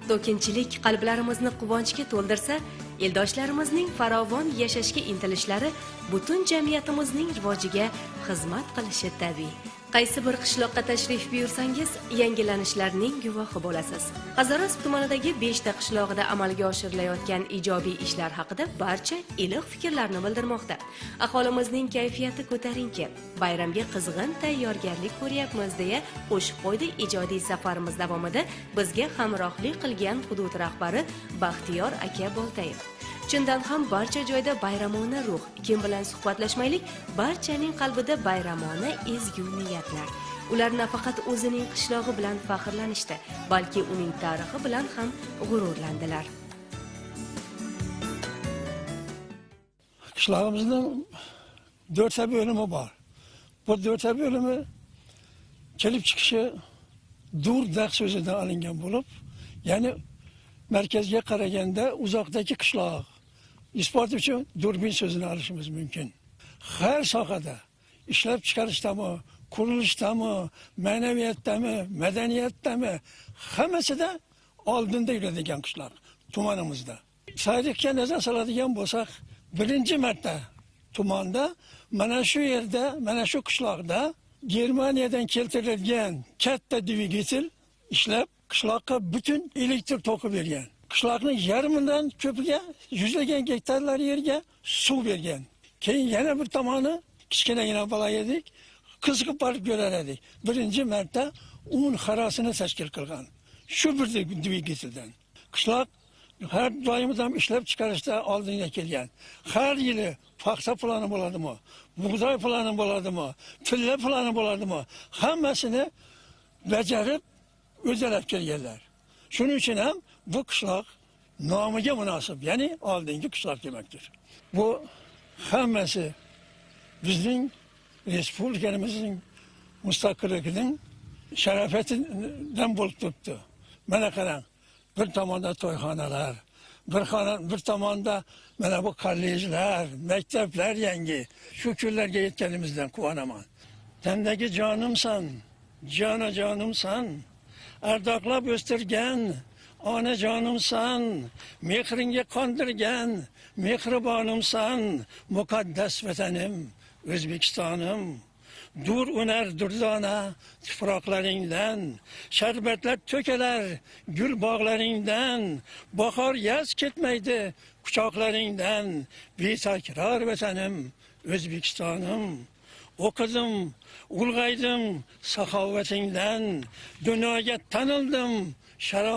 To'kinchilik qalblarimizni quvonchga to'ldirsa, eldoshlarimizning farovon yashashga intilishlari butun jamiyatimizning rivojiga xizmat qilishi tabiiy. Qaysi bir qishloqqa tashrif buyursangiz, yangilanishlarning guvohi bo'lasiz. Hazorasp tumanidagi 5 ta qishlog'ida amalga oshirilayotgan ijobiy ishlar haqida barcha iliq fikrlarni bildirmoqda. Aholimizning kayfiyati ko'tarinki, bayramga qizg'in tayyorgarlik ko'ryapmiz deya qo'shib qo'ydi ijodiy safarimiz davomida bizga hamrohlik qilgan hudud rahbari Baxtiyor aka Boltayev. Chindan ham barcha joyda bayramona ruh, kim bilan suhbatlashmaylik, barchaning qalbida bayramona ezgu niyatlar. Ular nafaqat o'zining qishlog'i bilan faxrlanishdi, balki uning tarixi bilan ham g'ururlandilar. Qishlog'imizning 4 ta bo'limi bor. Bu 4 ta bo'limi kelib chiqishi Dur-daq so'zidan olingan bo'lib, ya'ni markazga qaraganda uzoqdagi qishloq. Isbot uchun Durbin so'zini olishimiz mumkin. Har sohada ishlab chiqarishdami, qurilishdami, ma'naviyatdami, madaniyatdami, hammasida oldinda yuradigan qishloq tumanimizda. Tarixga nazar soladigan bo'lsak, birinchi marta tumanda mana shu yerda, mana shu qishloqda Germaniyadan keltirilgan katta dvigatel ishlab qishloqqa butun elektr toki bergan. Qishloqning yarmidan ko'piga yuzlagan gektarlar yerga suv bergan. Keyin yana bir tomoni kichkinagina bola edik, qiziqib borib ko'rar edik. Birinchi marta un xarosini tashkil qilgan. Shu bir dvigateldan. Qishloq har doim ham ishlab chiqarishda oldinga kelgan. Har yili paxta plani bo'ladimi, bug'doy plani bo'ladimi, tilla plani bo'ladimi, hammasini bajarib o'zlab kelganlar. Shuning uchun ham bu qishloq nomiga munosib, ya'ni oldingi qishloq demakdir. Bu hammasi bizning respublikamizning mustaqilligining sharafatidan bo'lib turibdi. Mana qarang, bir tomonda to'yxonalar, bir tomonda mana bu kollejlar, maktablar yangi. Shu kunlarga yetganimizdan quvonaman. Tandagi jonimsan, jonimsan, ardoqlab o'stirgan onajonimsan, mehringga qondirgan mehribonimsan, muqaddas vatanim, O'zbekistonim. Dur unar durdona tuproqlaringdan, sharbatlar to'kalar gul bog'laringdan, bahor yaz ketmaydi quchoqlaringdan, betakror vatanim, O'zbekistonim. O'qidim, ulg'aydim saxovatingdan, dunyoga tanildim